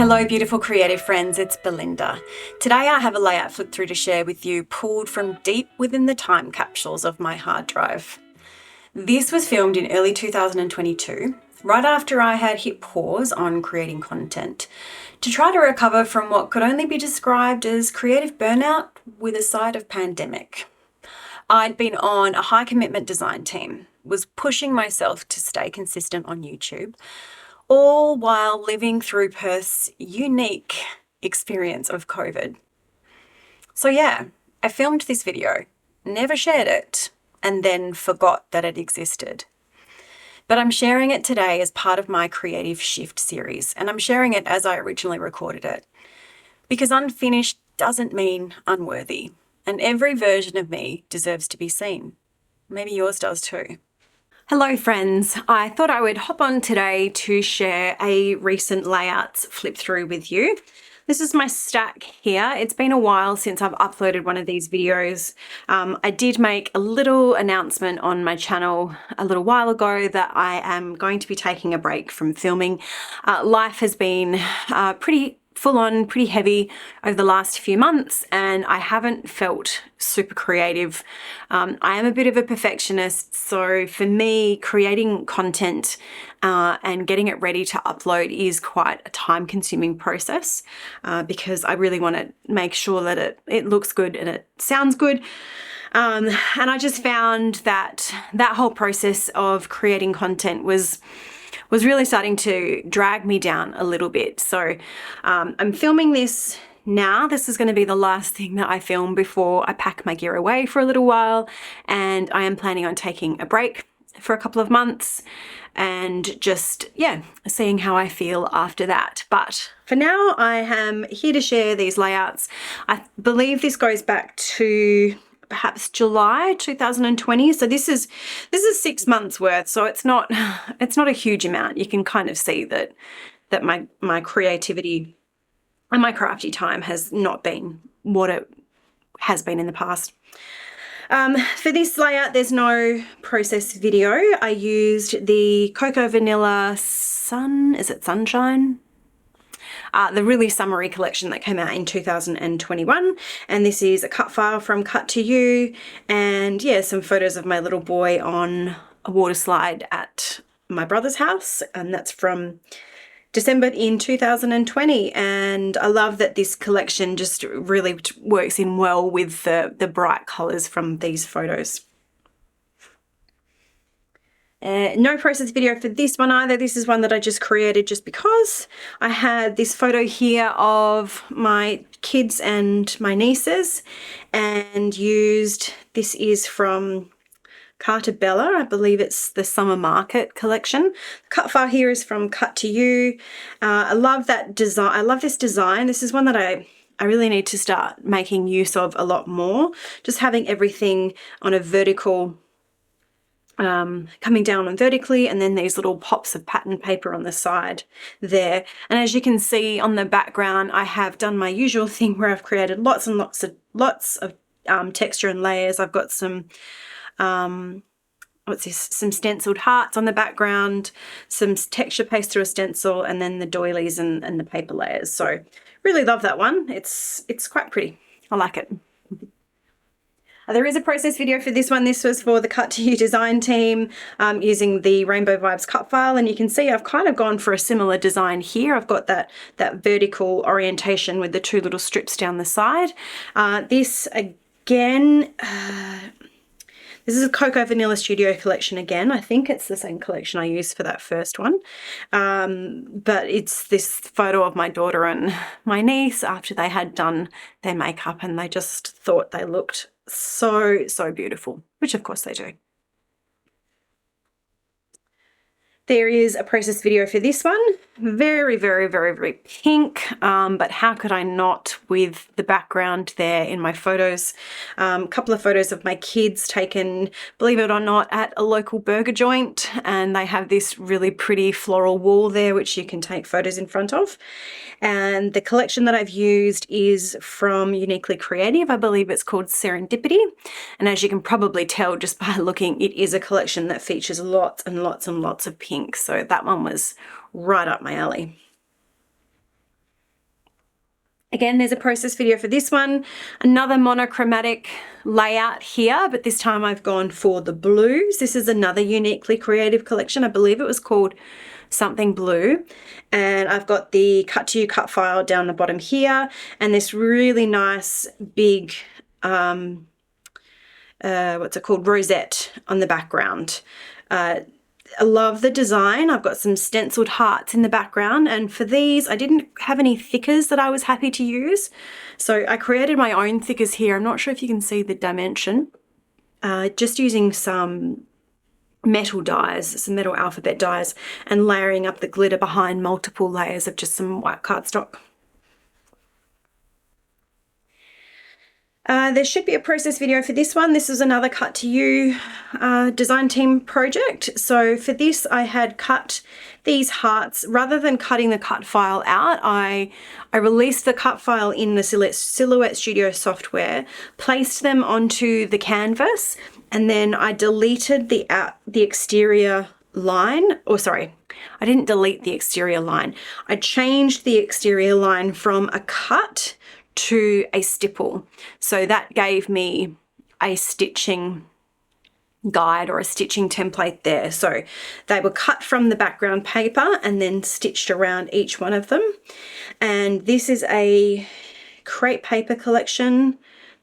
Hello beautiful creative friends, it's Belinda. Today I have a layout flip through to share with you pulled from deep within the time capsules of my hard drive. This was filmed in early 2022, right after I had hit pause on creating content, to try to recover from what could only be described as creative burnout with a side of pandemic. I'd been on a high commitment design team, was pushing myself to stay consistent on YouTube, all while living through Perth's unique experience of COVID. So yeah, I filmed this video, never shared it, and then forgot that it existed. But I'm sharing it today as part of my Creative Shift series, and I'm sharing it as I originally recorded it. Because unfinished doesn't mean unworthy, and every version of me deserves to be seen. Maybe yours does too. Hello friends, I thought I would hop on today to share a recent layouts flip through with you. This is my stack here. It's been a while since I've uploaded one of these videos. I did make a little announcement on my channel a little while ago that I am going to be taking a break from filming. Life has been pretty full on, pretty heavy over the last few months, and I haven't felt super creative. I am a bit of a perfectionist, so for me, creating content and getting it ready to upload is quite a time-consuming process because I really want to make sure that it looks good and it sounds good. And I just found that whole process of creating content was really starting to drag me down a little bit. So I'm filming this now. This is going to be the last thing that I film before I pack my gear away for a little while. And I am planning on taking a break for a couple of months and just, seeing how I feel after that. But for now, I am here to share these layouts. I believe this goes back to perhaps July 2020. So this is 6 months worth. So it's not a huge amount. You can kind of see that my creativity and my crafty time has not been what it has been in the past. For this layout, there's no process video. I used the Cocoa Vanilla Sunshine? The really summery collection that came out in 2021, and this is a cut file from Cut to You, and some photos of my little boy on a water slide at my brother's house, and that's from December in 2020. And I love that this collection just really works in well with the bright colors from these photos. No process video for this one either. This is one that I just created just because I had this photo here of my kids and my nieces and this is from Cartabella. I believe it's the Summer Market collection. The cut file here is from Cut to You. I love that design. I love this design. This is one that I really need to start making use of a lot more. Just having everything on a vertical coming down on vertically, and then these little pops of pattern paper on the side there. And as you can see on the background, I have done my usual thing where I've created lots and lots of texture and layers. I've got some some stenciled hearts on the background, some texture paste through a stencil, and then the doilies and the paper layers. So really love that one. It's quite pretty. I like it. There is a process video for this one. This was for the Cut to You design team using the Rainbow Vibes cut file. And you can see I've kind of gone for a similar design here. I've got that vertical orientation with the two little strips down the side. This again, this is a Cocoa Vanilla Studio collection again. I think it's the same collection I used for that first one. But it's this photo of my daughter and my niece after they had done their makeup, and they just thought they looked so beautiful, which of course they do. There is a process video for this one. Very pink, but how could I not with the background there in my photos. A couple of photos of my kids taken, believe it or not, at a local burger joint, and they have this really pretty floral wall there which you can take photos in front of. And the collection that I've used is from Uniquely Creative. I believe it's called Serendipity. And as you can probably tell just by looking, it is a collection that features lots and lots of pink. So that one was right up my alley. Again, there's a process video for this one. Another monochromatic layout here, but this time I've gone for the blues. This is another uniquely creative collection. I believe it was called something blue. And I've got the cut to you cut file down the bottom here, and this really nice big, what's it called, rosette on the background. I love the design. I've got some stenciled hearts in the background, and for these I didn't have any thickers that I was happy to use, so I created my own thickers here. I'm not sure if you can see the dimension. Just using some metal dies, some metal alphabet dies, and layering up the glitter behind multiple layers of just some white cardstock. There should be a process video for this one. This is another cut to you design team project. So for this, I had cut these hearts. Rather than cutting the cut file out, I released the cut file in the Silhouette Studio software, placed them onto the canvas, and then I deleted the exterior line, or sorry, I didn't delete the exterior line. I changed the exterior line from a cut to a stipple. So that gave me a stitching guide or a stitching template there. So they were cut from the background paper and then stitched around each one of them. And this is a crepe paper collection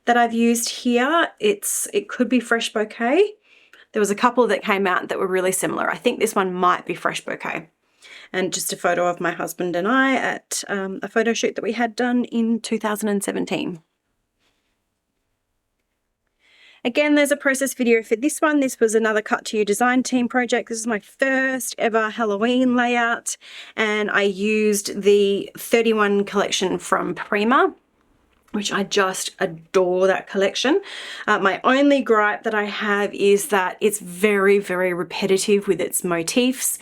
that I've used here. It could be Fresh Bouquet. There was a couple that came out that were really similar. I think this one might be Fresh Bouquet. And just a photo of my husband and I at a photo shoot that we had done in 2017. Again, there's a process video for this one. This was another cut to you design team project. This is my first ever Halloween layout, and I used the 31 collection from Prima, which I just adore that collection. My only gripe that I have is that it's very, very repetitive with its motifs.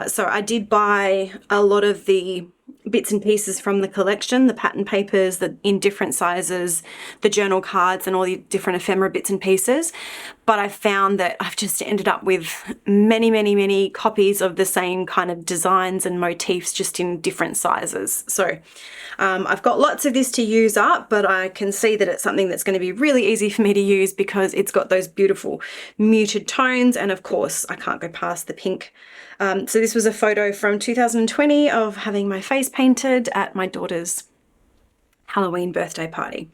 So I did buy a lot of the bits and pieces from the collection, the pattern papers that in different sizes, the journal cards and all the different ephemera bits and pieces. But I found that I've just ended up with many, many, many copies of the same kind of designs and motifs just in different sizes. So I've got lots of this to use up, but I can see that it's something that's going to be really easy for me to use because it's got those beautiful muted tones, and of course I can't go past the pink. So this was a photo from 2020 of having my face painted at my daughter's Halloween birthday party.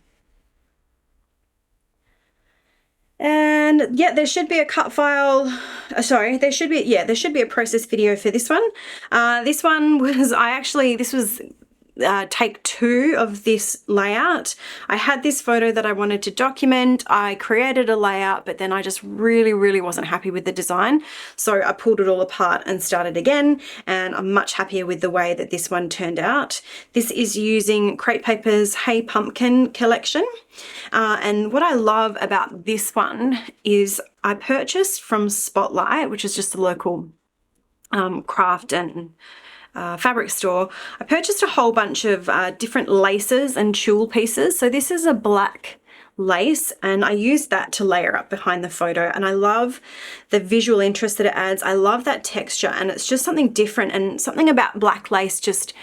And yeah, there should be a cut file. There should be a process video for this one. This one was, this was take 2 of this layout. I had this photo that I wanted to document. I created a layout, but then I just really, really wasn't happy with the design. So I pulled it all apart and started again, and I'm much happier with the way that this one turned out. This is using Crepe Paper's Hey Pumpkin collection. And what I love about this one is I purchased from Spotlight, which is just a local craft and fabric store. I purchased a whole bunch of different laces and tulle pieces. So this is a black lace, and I used that to layer up behind the photo, and I love the visual interest that it adds. I love that texture, and it's just something different, and something about black lace just,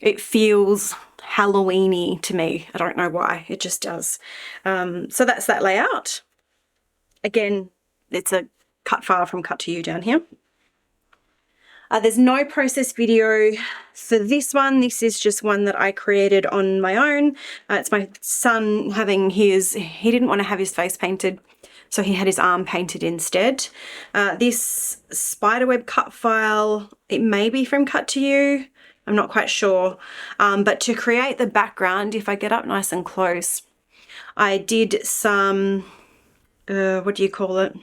it feels Halloween-y to me. I don't know why, it just does. So that's that layout. Again, it's a cut file from Cut to You down here. There's no process video for this one. This is just one that I created on my own. It's my son having he didn't want to have his face painted, so he had his arm painted instead. This spiderweb cut file, it may be from Cut to You. I'm not quite sure. But to create the background, if I get up nice and close, I did some, what do you call it?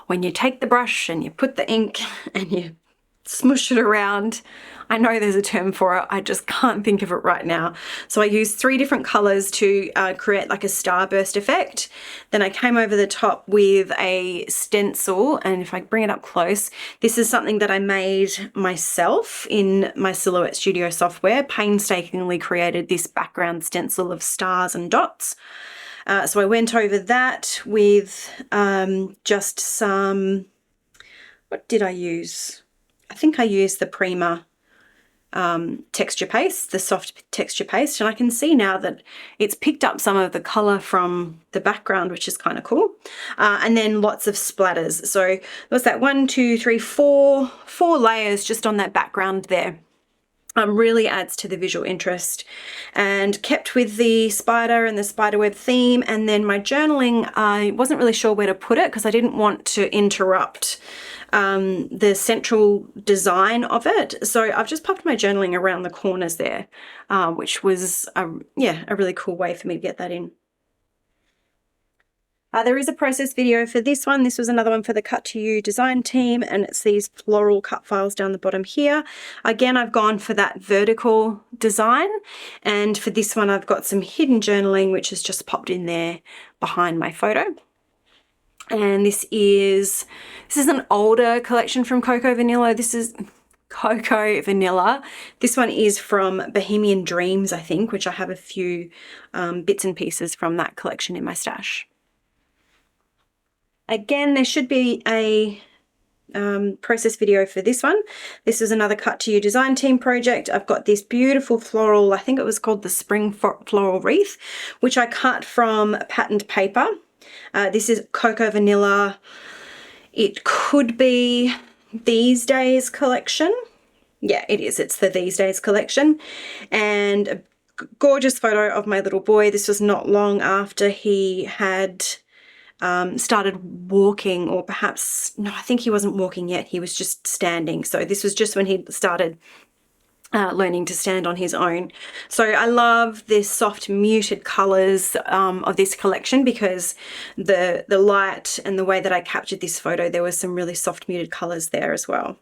When you take the brush and you put the ink and you smush it around. I know there's a term for it, I just can't think of it right now. So I used 3 different colors to create like a starburst effect. Then I came over the top with a stencil, and if I bring it up close, this is something that I made myself in my Silhouette Studio software, painstakingly created this background stencil of stars and dots. So I went over that with just some, what did I use? I think I used the Prima texture paste, the soft texture paste, and I can see now that it's picked up some of the color from the background, which is kind of cool. And then lots of splatters. So what's that? 1, 2, 3, 4 layers just on that background there. Really adds to the visual interest, and kept with the spider and the spiderweb theme. And then my journaling, I wasn't really sure where to put it because I didn't want to interrupt the central design of it. So I've just popped my journaling around the corners there, which was a really cool way for me to get that in. There is a process video for this one. This was another one for the Cut to You design team, and it's these floral cut files down the bottom here. Again, I've gone for that vertical design, and for this one I've got some hidden journaling which is just popped in there behind my photo. And this is an older collection from Cocoa Vanilla. This is Cocoa Vanilla. This one is from Bohemian Dreams, I think, which I have a few bits and pieces from that collection in my stash. Again, there should be a process video for this one. This is another Cut to You design team project. I've got this beautiful floral, I think it was called the Spring Floral Wreath, which I cut from patterned paper. This is Cocoa Vanilla. It could be These Days collection. Yeah, it is. It's the These Days collection. And a gorgeous photo of my little boy. This was not long after he had started walking, or perhaps, no, I think he wasn't walking yet. He was just standing. So this was just when he started learning to stand on his own. So I love this soft muted colors of this collection, because the light and the way that I captured this photo, there was some really soft muted colors there as well.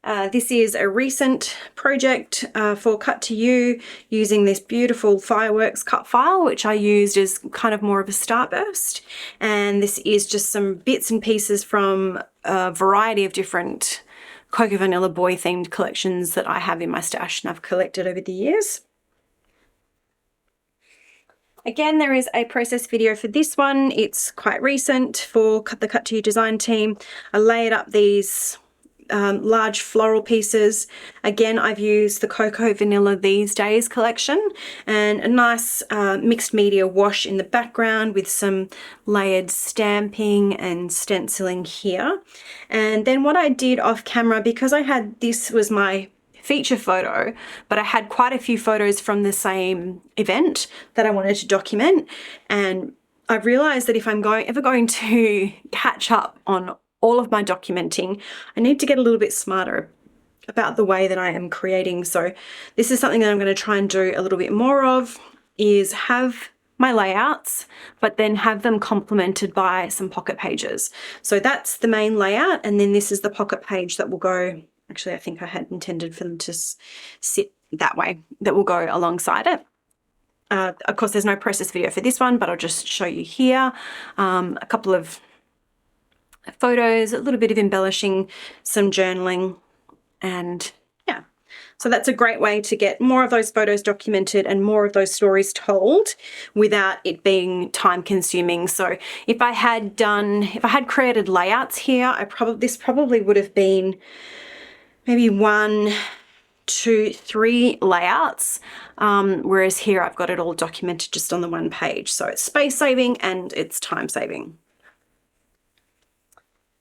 This is a recent project for Cut to You, using this beautiful fireworks cut file, which I used as kind of more of a starburst. And this is just some bits and pieces from a variety of different Cocoa Vanilla boy themed collections that I have in my stash and I've collected over the years. Again, there is a process video for this one. It's quite recent for the Cut to You design team. I layered up these large floral pieces. Again, I've used the Cocoa Vanilla These Days collection, and a nice mixed media wash in the background with some layered stamping and stenciling here. And then what I did off camera, because this was my feature photo, but I had quite a few photos from the same event that I wanted to document, and I realized that if I'm ever going to catch up on all of my documenting, I need to get a little bit smarter about the way that I am creating. So this is something that I'm going to try and do a little bit more of, is have my layouts, but then have them complemented by some pocket pages. So that's the main layout, and then this is the pocket page that will go, actually I think I had intended for them to sit that way, that will go alongside it. Of course, there's no process video for this one, but I'll just show you here a couple of photos, a little bit of embellishing, some journaling, and yeah. So that's a great way to get more of those photos documented and more of those stories told without it being time consuming. So if I had created layouts here, this probably would have been maybe 1, 2, 3 layouts, whereas here I've got it all documented just on the one page. So it's space saving and it's time saving.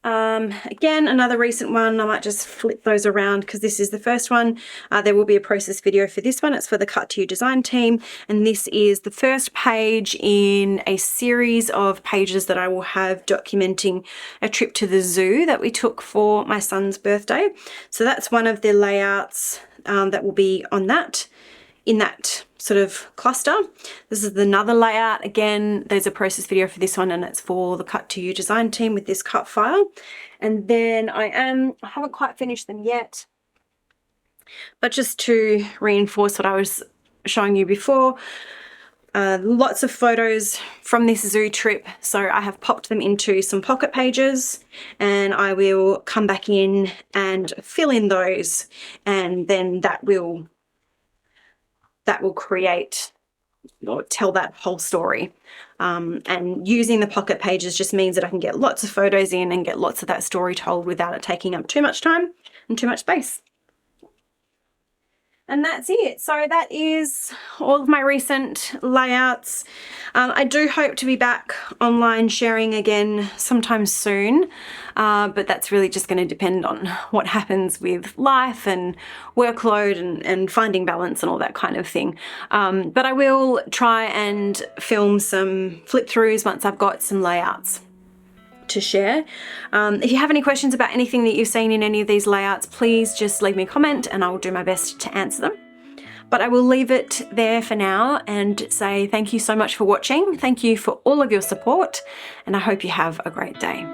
Again, another recent one. I might just flip those around because this is the first one. There will be a process video for this one. It's for the Cut to You design team, and this is the first page in a series of pages that I will have documenting a trip to the zoo that we took for my son's birthday. So that's one of the layouts that will be on that, in that sort of cluster. This is another layout. Again, there's a process video for this one, and it's for the Cut to You design team with this cut file. And then I haven't quite finished them yet, but just to reinforce what I was showing you before, lots of photos from this zoo trip. So I have popped them into some pocket pages, and I will come back in and fill in those, and then that will create tell that whole story. And using the pocket pages just means that I can get lots of photos in and get lots of that story told without it taking up too much time and too much space. And that's it. So that is all of my recent layouts. I do hope to be back online sharing again sometime soon, but that's really just going to depend on what happens with life and workload and finding balance and all that kind of thing. But I will try and film some flip throughs once I've got some layouts to share. If you have any questions about anything that you've seen in any of these layouts, please just leave me a comment and I will do my best to answer them. But I will leave it there for now and say thank you so much for watching. Thank you for all of your support, and I hope you have a great day.